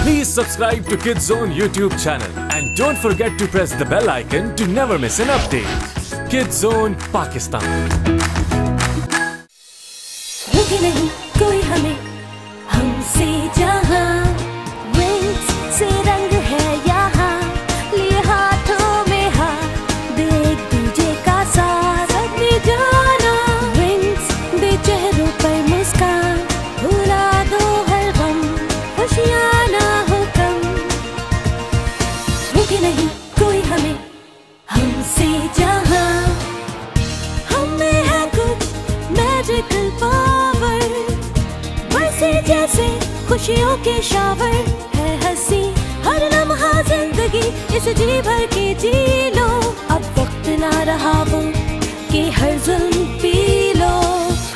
Please subscribe to Kids Zone YouTube channel and don't forget to press the bell icon to never miss an update. Kids Zone Pakistan. रुके नहीं कोई हमें हमसे जहां wings से रंग है यहाँ लिए हाथों में हाथ दे एक दूजे का साथ अपनी जाना विंग्स दे चेहरों पर मुस्कान भुला दो हर गम खुशियाँ ना हो कम रुके नहीं कोई हमें हमसे जहां हमें है कुछ मैजिकल पावर बरसे जैसे खुशियों के शावर है हंसी हर लम्हा जिंदगी इस जी भर के जी लो अब वक्त ना रहा वो कि हर जुल्म पी लो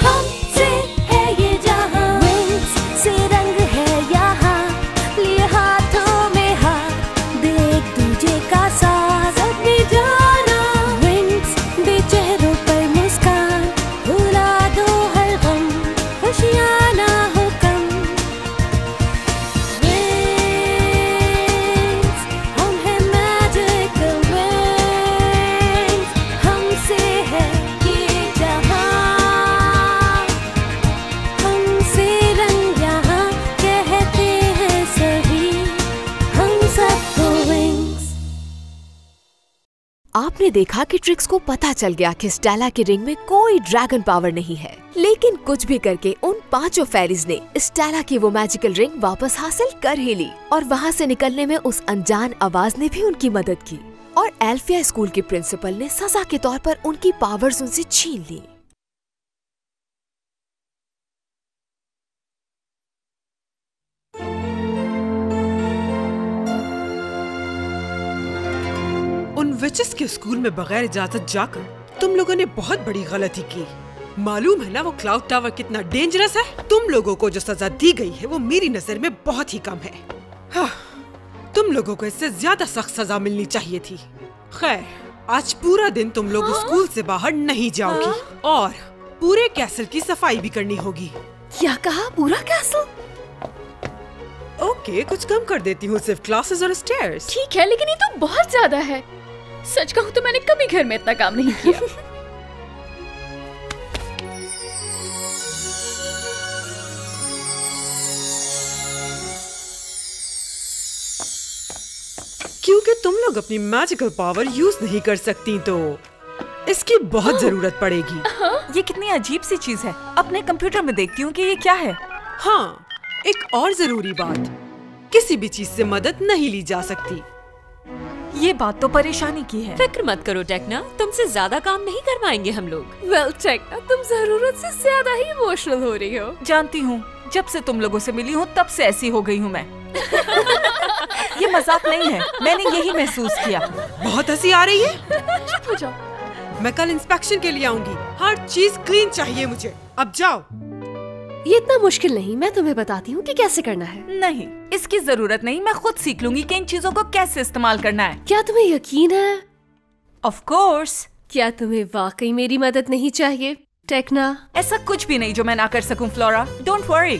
हमसे है ये जहां विंग्स से रंग है यहाँ लिए हाथों में हाथ दे एक दूजे का साथ अपनी जाना विंग्स दे चेहरों पर मुस्कान भुला दो हर गम खुशियाँ ना हो कम विंग्स हम हैं मैजिकल विंग्स हमसे है ये जहां हमसे रंग यहाँ कहते हैं सभी हम सबको विंग्स। आपने देखा कि ट्रिक्स को पता चल गया कि स्टेला के रिंग में कोई ड्रैगन पावर नहीं है, लेकिन कुछ भी करके उन पांचों फेरीज ने स्टेला की वो मैजिकल रिंग वापस हासिल कर ही ली और वहाँ से निकलने में उस अनजान आवाज ने भी उनकी मदद की और एल्फिया स्कूल के प्रिंसिपल ने सजा के तौर पर उनकी पावर्स उनसे छीन ली। उन विचेस के स्कूल में बगैर इजाजत जाकर तुम लोगों ने बहुत बड़ी गलती की। मालूम है ना वो क्लाउड टावर कितना डेंजरस है। तुम लोगों को जो सजा दी गई है वो मेरी नजर में बहुत ही कम है। हाँ, तुम लोगों को इससे ज्यादा सख्त सजा मिलनी चाहिए थी। खैर, आज पूरा दिन तुम लोग स्कूल से बाहर नहीं जाओगी और पूरे कैसल की सफाई भी करनी होगी। क्या कहा? पूरा कैसल? ओके, कुछ कम कर देती हूँ, सिर्फ क्लासेस और स्टेयर्स। ठीक है, लेकिन ये तो बहुत ज्यादा है। सच कहूँ तो मैंने कभी घर में इतना काम नहीं किया। क्योंकि तुम लोग अपनी मैजिकल पावर यूज नहीं कर सकती तो इसकी बहुत जरूरत पड़ेगी। ये कितनी अजीब सी चीज है। अपने कंप्यूटर में देखती हूँ कि ये क्या है। हाँ, एक और जरूरी बात, किसी भी चीज से मदद नहीं ली जा सकती। ये बात तो परेशानी की है। फिक्र मत करो टेक्ना, तुमसे ज्यादा काम नहीं करवाएंगे हम लोग। वेल टेक्ना, तुम जरूरत से ज्यादा ही इमोशनल हो रही हो। जानती हूँ, जब से तुम लोगों से मिली हूँ तब से ऐसी हो गई हूँ मैं। ये मजाक नहीं है, मैंने यही महसूस किया। बहुत हंसी आ रही है। चुप हो जाओ। मैं कल इंस्पेक्शन के लिए आऊंगी। हर चीज क्लीन चाहिए मुझे। अब जाओ। ये इतना मुश्किल नहीं, मैं तुम्हें बताती हूँ कि कैसे करना है। नहीं, इसकी जरूरत नहीं, मैं खुद सीख लूंगी कि इन चीजों को कैसे इस्तेमाल करना है। क्या तुम्हें यकीन है? Of course. क्या तुम्हें वाकई मेरी मदद नहीं चाहिए टेक्ना? ऐसा कुछ भी नहीं जो मैं ना कर सकूं फ्लोरा, डोंट वरी।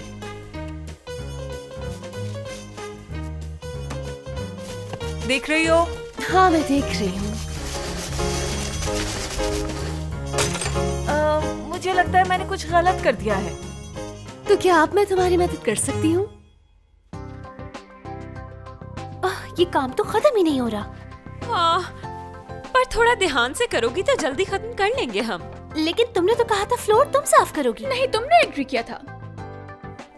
देख रही हो? हाँ, मैं देख रही हूँ। मुझे लगता है मैंने कुछ गलत कर दिया है। तो क्या आप मैं तुम्हारी मदद कर सकती हूँ? ये काम तो खत्म ही नहीं हो रहा। हाँ, पर थोड़ा ध्यान से करोगी तो जल्दी खत्म कर लेंगे हम। लेकिन तुमने तो कहा था फ्लोर तुम साफ करोगी। नहीं, तुमने एग्री किया था।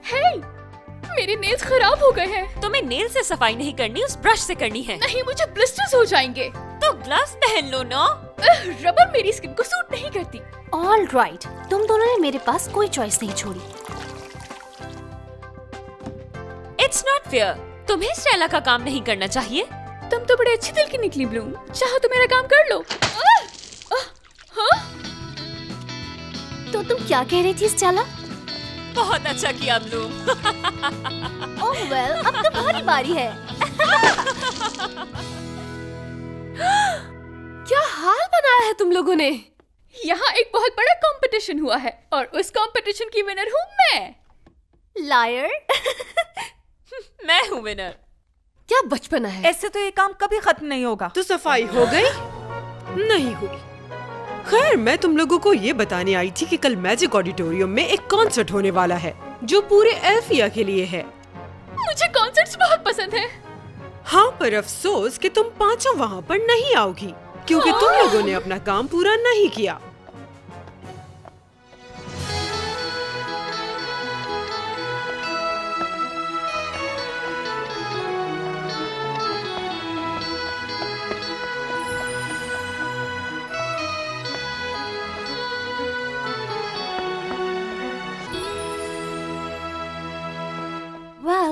हे, मेरे नेल्स खराब हो गए हैं। तुम्हें नेल से सफाई नहीं करनी, उस ब्रश से करनी है। नहीं, मुझे ब्लिस्टर्स हो जाएंगे। तो ग्लव्स पहन लो ना। रबर मेरी स्किन को सूट नहीं करती। ऑल राइट, तुम दोनों ने मेरे पास कोई चॉइस नहीं छोड़ी। इट्स नॉट फेयर, तुम्हें स्टेला का काम नहीं करना चाहिए। तुम तो बड़े अच्छी दिल की निकली ब्लूम, चाहो तो मेरा काम कर लो। तो तुम क्या कह रही थी स्टेला? बहुत अच्छा किया ब्लूम। ओह वेल, अब तो तुम्हारी बारी है। क्या हाल बनाया है तुम लोगों ने? यहाँ एक बहुत बड़ा कंपटीशन हुआ है और उस कंपटीशन की विनर हूँ मैं। लायर। मैं हूँ विनर। क्या बचपना है। ऐसे तो ये काम कभी खत्म नहीं होगा। तो सफाई हो गई? नहीं हुई। खैर, मैं तुम लोगों को ये बताने आई थी कि कल मैजिक ऑडिटोरियम में एक कॉन्सर्ट होने वाला है जो पूरे एल्फिया के लिए है। मुझे कॉन्सर्ट्स बहुत पसंद है। हाँ, पर अफसोस कि तुम पांचों वहाँ पर नहीं आओगी क्योंकि तुम लोगों ने अपना काम पूरा नहीं किया।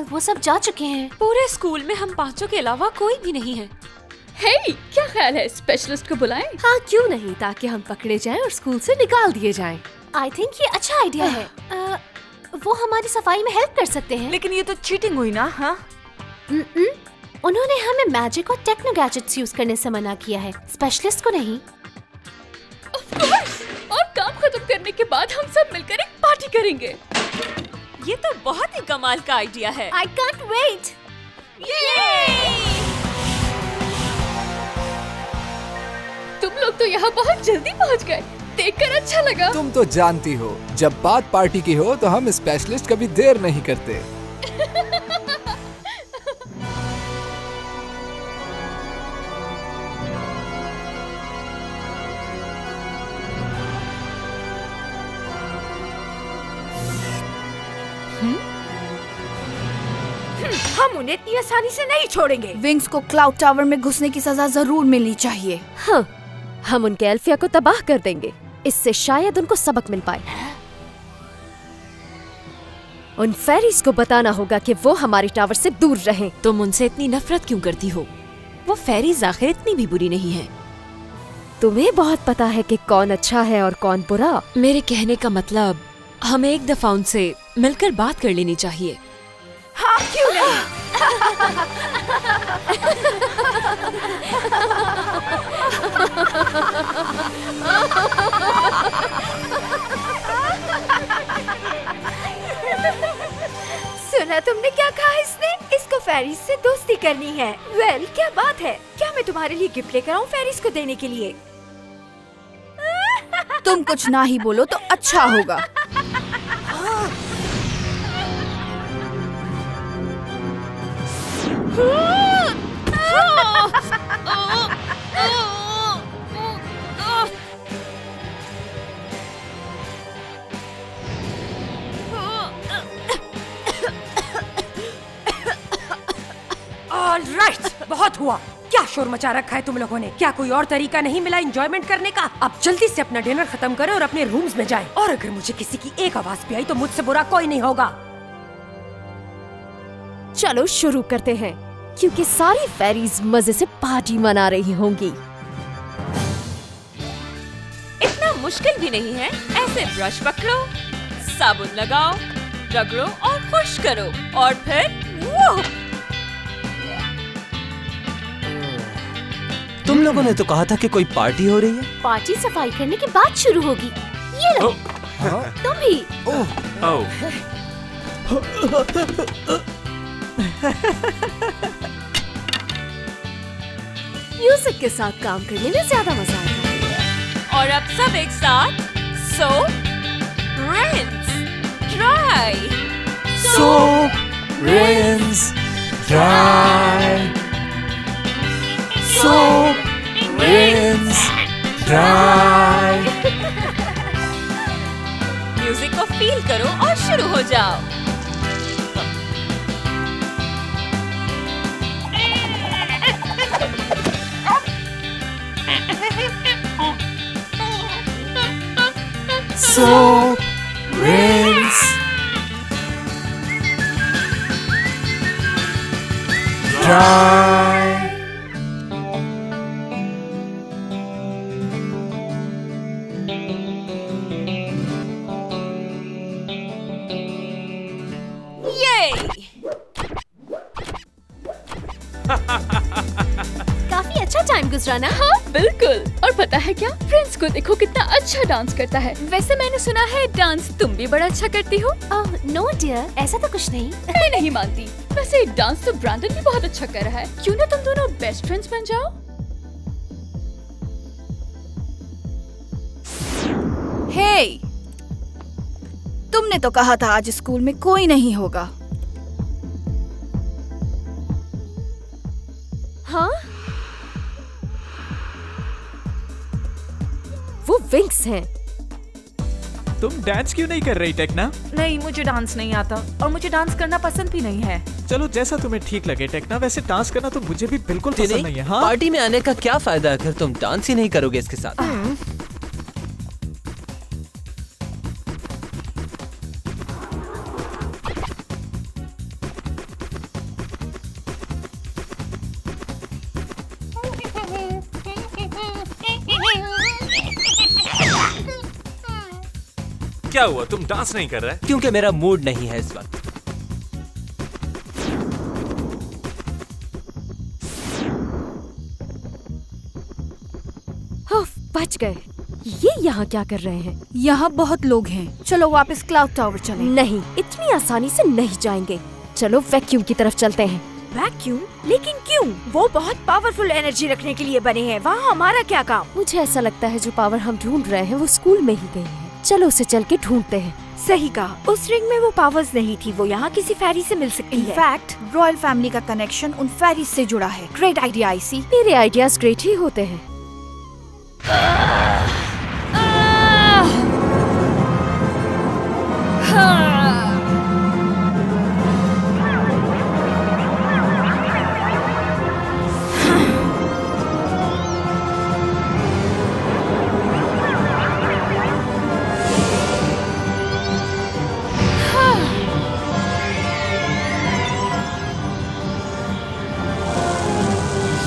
वो सब जा चुके हैं। पूरे स्कूल में हम पांचों के अलावा कोई भी नहीं है। हे, क्या ख्याल है स्पेशलिस्ट को बुलाएं? हाँ, क्यों नहीं, ताकि हम पकड़े जाएं और स्कूल से निकाल दिए जाएं। आई थिंक ये अच्छा आइडिया है। वो हमारी सफाई में हेल्प कर सकते हैं। लेकिन ये तो चीटिंग हुई ना। हाँ, उन्होंने हमें मैजिक और टेक्नो गैजेट्स यूज करने से मना किया है, स्पेशलिस्ट को नहीं। Of course. और काम खत्म करने के बाद हम सब मिलकर एक पार्टी करेंगे। ये तो बहुत ही कमाल का आइडिया है। I can't wait! तुम लोग तो यहाँ बहुत जल्दी पहुँच गए, देखकर अच्छा लगा। तुम तो जानती हो, जब बात पार्टी की हो तो हम स्पेशलिस्ट कभी देर नहीं करते। हम उन्हें इतनी आसानी से नहीं छोड़ेंगे। विंग्स को क्लाउड टावर में घुसने की सजा जरूर मिलनी चाहिए। हाँ, हम उनके एल्फिया को तबाह कर देंगे। इससे शायद उनको सबक मिल पाए। उन फेरीज को बताना होगा कि वो हमारी टावर से दूर रहें। तुम उनसे इतनी नफरत क्यों करती हो? वो फेरीज आखिर इतनी भी बुरी नहीं है। तुम्हें बहुत पता है कि कौन अच्छा है और कौन बुरा। मेरे कहने का मतलब, हमें एक दफा उनसे मिलकर बात कर लेनी चाहिए। हाँ, क्यों नहीं? सुना तुमने क्या कहा इसने? इसको फेरीज से दोस्ती करनी है। वेल, क्या बात है। क्या मैं तुम्हारे लिए गिफ्ट लेकर आऊं फेरीज को देने के लिए? तुम कुछ ना ही बोलो तो अच्छा होगा। ऑलराइट, बहुत हुआ। क्या शोर मचा रखा है तुम लोगों ने? क्या कोई और तरीका नहीं मिला एंजॉयमेंट करने का? अब जल्दी से अपना डिनर खत्म करें और अपने रूम्स में जाएं। और अगर मुझे किसी की एक आवाज भी आई तो मुझसे बुरा कोई नहीं होगा। चलो शुरू करते हैं, क्योंकि सारी फेरीज मजे से पार्टी मना रही होंगी। इतना मुश्किल भी नहीं है। ऐसे ब्रश पकड़ो, साबुन लगाओ, रगड़ो और खुश करो और फिर वो। तुम लोगों ने तो कहा था कि कोई पार्टी हो रही है। पार्टी सफाई करने के बाद शुरू होगी। ये लो, तुम भी। म्यूजिक के साथ काम करने में ज्यादा मजा आएगा। और अब सब एक साथ, soap, rinse, dry. Soap, rinse, dry. Soap, rinse, dry. Music को फील करो और शुरू हो जाओ। Soap, rinse, dry. काफी अच्छा टाइम गुजरा ना? हाँ बिल्कुल। और पता है क्या, प्रिंस को देखो कितना अच्छा डांस करता है। वैसे मैंने सुना है डांस तुम भी बड़ा अच्छा करती हो। नो डियर, ऐसा तो कुछ नहीं। मैं नहीं मानती। वैसे डांस तो ब्रैंडन भी बहुत अच्छा कर रहा है, क्यों ना तुम दोनों बेस्ट फ्रेंड्स बन जाओ? हे, तुमने तो कहा था आज स्कूल में कोई नहीं होगा। हाँ? वो विंग्स हैं। तुम डांस क्यों नहीं कर रही टेक्ना? नहीं, मुझे डांस नहीं आता और मुझे डांस करना पसंद भी नहीं है। चलो जैसा तुम्हें ठीक लगे टेक्ना, वैसे डांस करना तो मुझे भी बिल्कुल पसंद नहीं है। हाँ? पार्टी में आने का क्या फायदा अगर तुम डांस ही नहीं करोगे इसके साथ? क्या हुआ, तुम डांस नहीं कर रहे? क्योंकि मेरा मूड नहीं है इस वक्त। बच गए। ये यहाँ क्या कर रहे हैं? यहाँ बहुत लोग हैं। चलो वापस क्लाउड टावर चलें। नहीं, इतनी आसानी से नहीं जाएंगे। चलो वैक्यूम की तरफ चलते हैं। वैक्यूम? लेकिन क्यों? वो बहुत पावरफुल एनर्जी रखने के लिए बने हैं। वहाँ हमारा क्या काम? मुझे ऐसा लगता है जो पावर हम ढूंढ रहे हैं वो स्कूल में ही गई है। चलो उसे चल के ढूंढते हैं। सही कहा, उस रिंग में वो पावर्स नहीं थी। वो यहाँ किसी फेरी से मिल सकती है। इनफैक्ट रॉयल फैमिली का कनेक्शन उन फेरीज से जुड़ा है। Great idea IC. मेरे आइडियाज ग्रेट ही होते हैं।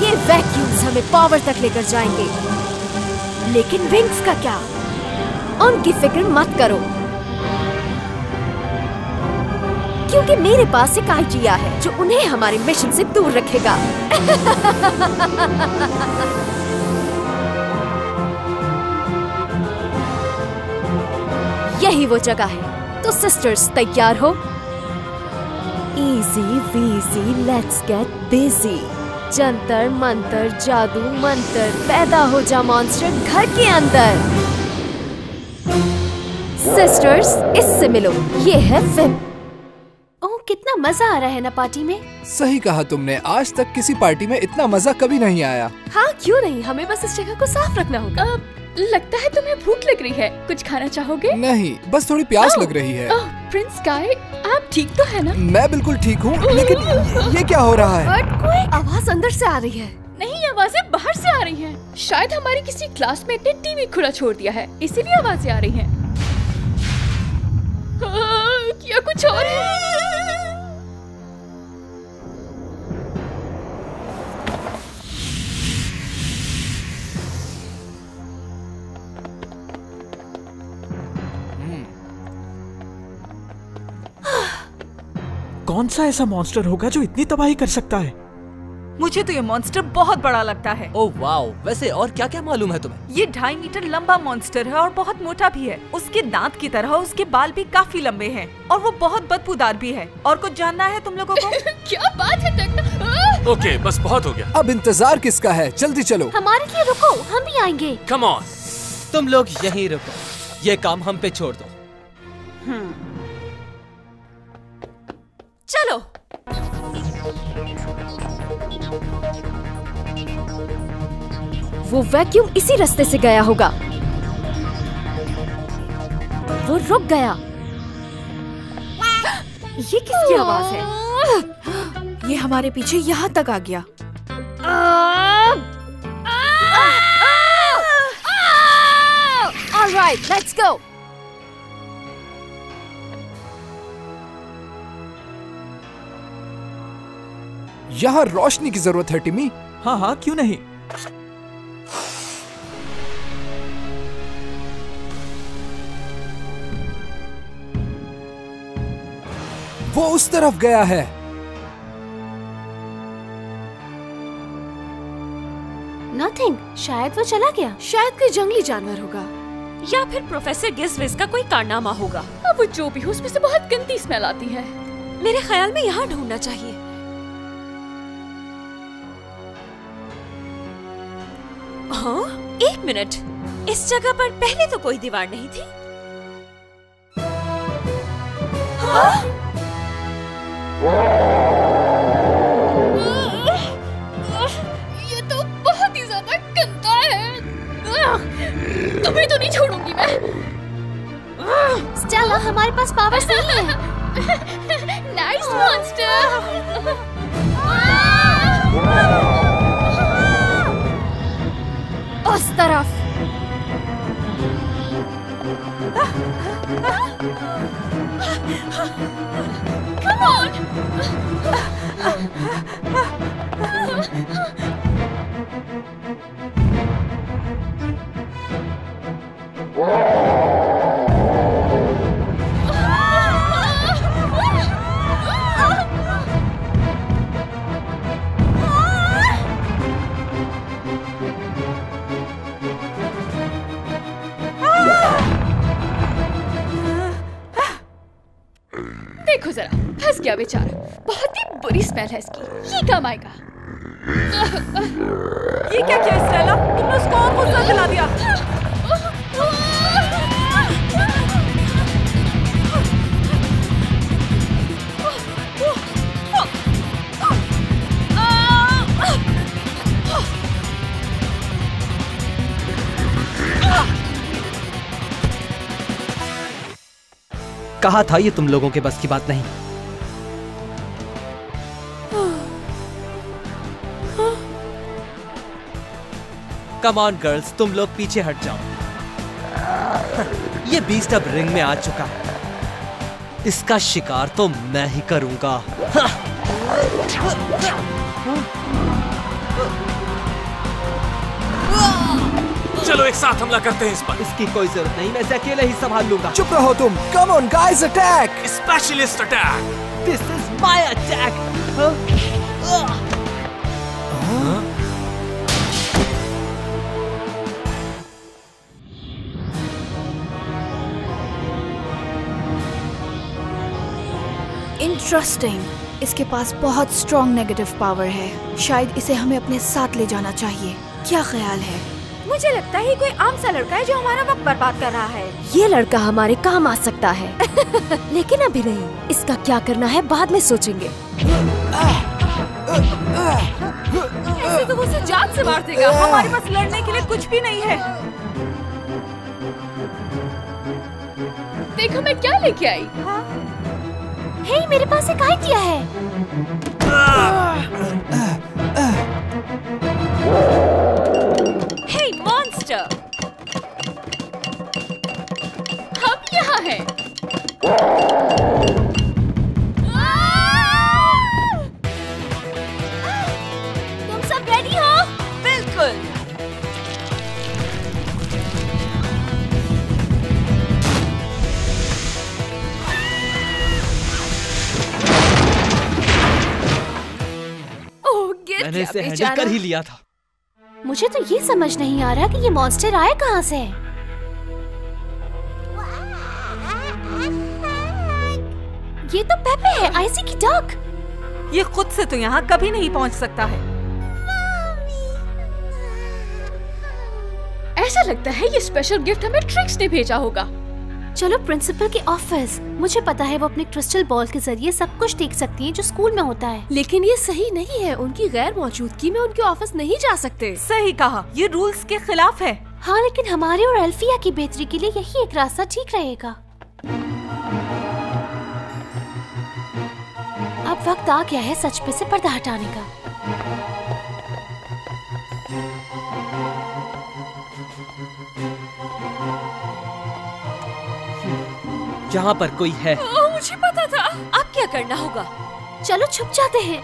ये वैक्यूम्स हमें पावर तक लेकर जाएंगे। लेकिन विंग्स का क्या? उनकी फिक्र मत करो, क्योंकि मेरे पास एक आइडिया है जो उन्हें हमारे मिशन से दूर रखेगा। यही वो जगह है। तो सिस्टर्स तैयार हो? इजी वीजी लेट्स गेट बिजी। जंतर मंतर जादू मंतर, पैदा हो जा मॉन्स्टर घर के अंदर। सिस्टर्स, इससे मिलो, ये है फिम। ओह, कितना मजा आ रहा है ना पार्टी में। सही कहा तुमने, आज तक किसी पार्टी में इतना मजा कभी नहीं आया। हाँ क्यों नहीं, हमें बस इस जगह को साफ रखना होगा। लगता है तुम्हें भूख लग रही है, कुछ खाना चाहोगे? नहीं, बस थोड़ी प्यास लग रही है। प्रिंस स्काई, आप ठीक तो है ना? मैं बिल्कुल ठीक हूँ, लेकिन ये क्या हो रहा है? कोई आवाज अंदर से आ रही है। नहीं, आवाजें बाहर से आ रही हैं। शायद हमारी किसी क्लासमेट ने टीवी खुला छोड़ दिया है, इसीलिए आवाजें आ रही हैं। क्या कुछ और है? कौन सा ऐसा मॉन्स्टर होगा जो इतनी तबाही कर सकता है? मुझे तो ये मॉन्स्टर बहुत बड़ा लगता है। ओह वाओ, वैसे और क्या क्या मालूम है तुम्हें? ये 2.5 मीटर लंबा मॉन्स्टर है और बहुत मोटा भी है। उसके दांत की तरह उसके बाल भी काफी लंबे हैं और वो बहुत बदबूदार भी है। और कुछ जानना है तुम लोगों को? क्या बात है टेक्ना? ओके, बस बहुत हो गया। अब इंतजार किसका है? जल्दी चलो। हमारे लिए रुको, हम भी आएंगे। Come on. तुम लोग यहीं रुको, ये काम हम पे छोड़ दो। चलो। वो वैक्यूम इसी रास्ते से गया होगा। वो रुक गया। ये किसकी आवाज है? ये हमारे पीछे यहाँ तक आ गया। All right, let's go. यहाँ रोशनी की जरूरत है टिमी। हाँ हाँ, क्यों नहीं। वो उस तरफ गया है। Nothing. शायद वो चला गया। शायद कोई जंगली जानवर होगा या फिर प्रोफेसर गिज़विज़ का कोई कारनामा होगा। अब वो जो भी हो, उसमें से बहुत गंदी स्मेल आती है। मेरे ख्याल में यहाँ ढूंढना चाहिए। हाँ? 1 मिनट, इस जगह पर पहले तो कोई दीवार नहीं थी। हाँ? ये तो बहुत ही ज्यादा गंदा है। तुम्हें तो नहीं छोड़ूंगी मैं। स्टेला, हमारे पास पावर्स नहीं है। Nice monster. उस तरफ। Come on. देखो जरा, फंस गया बेचारा। बहुत ही बुरी स्मेल है इसकी। ये काम आएगा। ये क्या किया स्टेला? तुमने उसको और गुस्सा दिला दिया। कहा था ये तुम लोगों के बस की बात नहीं। कम ऑन गर्ल्स, तुम लोग पीछे हट जाओ। ये बीस्ट अब रिंग में आ चुका है। इसका शिकार तो मैं ही करूंगा। चलो एक साथ हमला करते हैं इस पर। इसकी कोई जरूरत नहीं, मैं इसे अकेले ही संभाल लूंगा। चुप रहो तुम। Come on guys, attack. Specialist attack. This is my attack. Interesting. इसके पास बहुत स्ट्रॉन्ग नेगेटिव पावर है। शायद इसे हमें अपने साथ ले जाना चाहिए। क्या ख्याल है? मुझे लगता है कोई आम सा लड़का है जो हमारा वक्त बर्बाद कर रहा है। ये लड़का हमारे काम आ सकता है। लेकिन अभी नहीं। इसका क्या करना है बाद में सोचेंगे। ऐसे तो वो उसे जान से मार देगा। हमारे पास लड़ने के लिए कुछ भी नहीं है। देखो मैं क्या लेके आई। हे, मेरे पास एक आइडिया है। हे मॉन्स्टर, हम यहाँ हैं। तुम सब रेडी हो? बिल्कुल। मैंने इसे हैंडल कर ही लिया था। मुझे तो ये समझ नहीं आ रहा कि ये मॉन्स्टर आए कहाँ से। ये तो पेपे है, आइसी की डक। ये खुद से तो यहाँ कभी नहीं पहुँच सकता है। ऐसा लगता है ये स्पेशल गिफ्ट हमें ट्रिक्स ने भेजा होगा। चलो प्रिंसिपल के ऑफिस। मुझे पता है वो अपने क्रिस्टल बॉल के जरिए सब कुछ देख सकती है जो स्कूल में होता है। लेकिन ये सही नहीं है। उनकी गैर मौजूदगी में उनके ऑफिस नहीं जा सकते। सही कहा, ये रूल्स के खिलाफ है। हाँ, लेकिन हमारे और अल्फिया की बेहतरी के लिए यही एक रास्ता ठीक रहेगा। अब वक्त आ गया है सच पे से पर्दा हटाने का। यहाँ पर कोई है। मुझे पता था। अब क्या करना होगा? चलो छुप जाते हैं।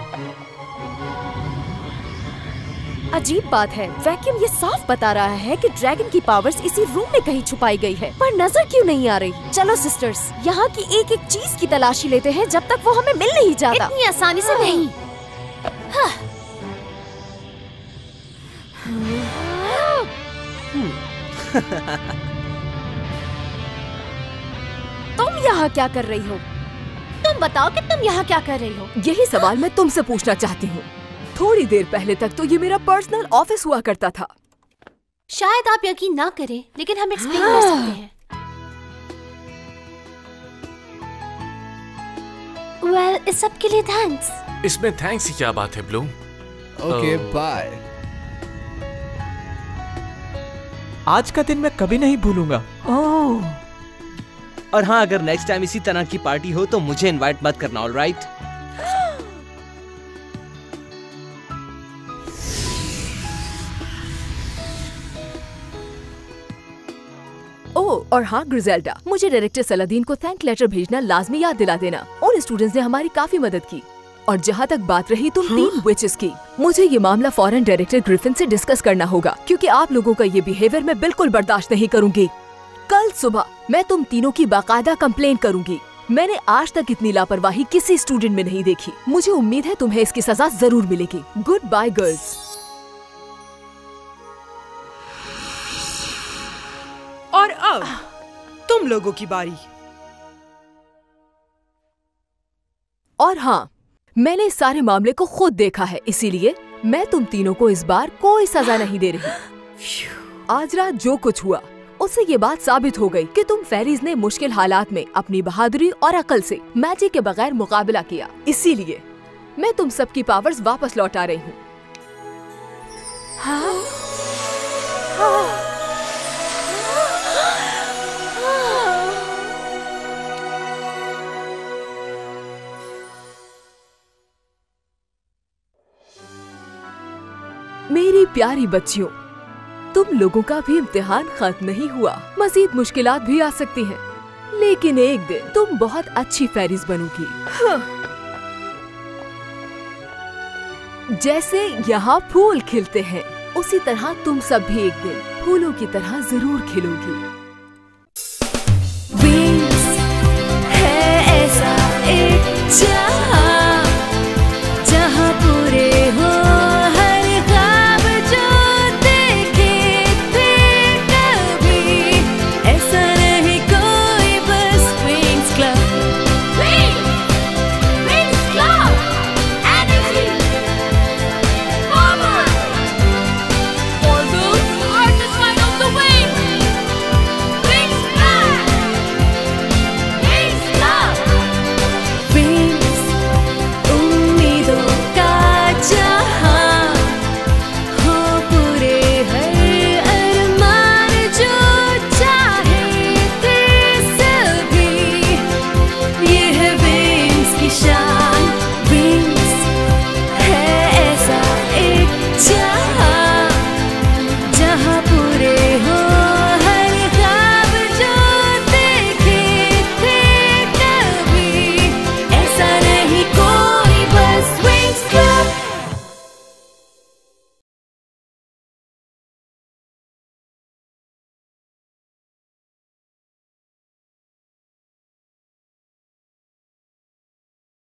अजीब बात है, वैक्यूम ये साफ बता रहा है कि ड्रैगन की पावर्स इसी रूम में कहीं छुपाई गई है, पर नजर क्यों नहीं आ रही? चलो सिस्टर्स, यहाँ की एक एक चीज की तलाशी लेते हैं जब तक वो हमें मिल नहीं जाता। इतनी आसानी से नहीं। तुम यहाँ क्या कर रही हो? तुम बताओ कि तुम यहाँ क्या कर रही हो? यही सवाल मैं तुमसे पूछना चाहती हूँ। थोड़ी देर पहले तक तो ये मेरा पर्सनल ऑफिस हुआ करता था। शायद आप यकीन ना करें, लेकिन हम एक्सप्लेन कर सकते हैं। वेल, इस सब के लिए थैंक्स। इसमें थैंक्स की क्या बात है ब्लूम? Okay, bye. आज का दिन मैं कभी नहीं भूलूंगा। ओह। और हाँ, अगर नेक्स्ट टाइम इसी तरह की पार्टी हो तो मुझे इनवाइट मत करना, ऑलराइट? ओह, और हाँ ग्रिजेल्डा, मुझे डायरेक्टर सलादीन को थैंक लेटर भेजना लाजमी याद दिला देना। उन स्टूडेंट्स ने हमारी काफी मदद की। और जहाँ तक बात रही तुम 3 विचेस की, मुझे ये मामला फौरन डायरेक्टर ग्रिफिन से डिस्कस करना होगा, क्योंकि आप लोगों का ये बिहेवियर मैं बिल्कुल बर्दाश्त नहीं करूंगी। कल सुबह मैं तुम तीनों की बाकायदा कंप्लेंट करूंगी। मैंने आज तक इतनी लापरवाही किसी स्टूडेंट में नहीं देखी। मुझे उम्मीद है तुम्हें इसकी सजा जरूर मिलेगी। Goodbye girls. और अब तुम लोगों की बारी। और हाँ, मैंने इस सारे मामले को खुद देखा है, इसीलिए मैं तुम तीनों को इस बार कोई सजा नहीं दे रही। आज रात जो कुछ हुआ उससे ये बात साबित हो गई कि तुम फेरीज ने मुश्किल हालात में अपनी बहादुरी और अकल से मैजिक के बगैर मुकाबला किया। इसीलिए मैं तुम सबकी पावर्स वापस लौटा रही हूँ। मेरी प्यारी बच्चियों, तुम लोगों का भी इम्तिहान खत्म नहीं हुआ। मजीद मुश्किलात भी आ सकती हैं, लेकिन एक दिन तुम बहुत अच्छी फेरीज बनोगी। जैसे यहाँ फूल खिलते हैं, उसी तरह तुम सब भी एक दिन फूलों की तरह जरूर खिलोगी।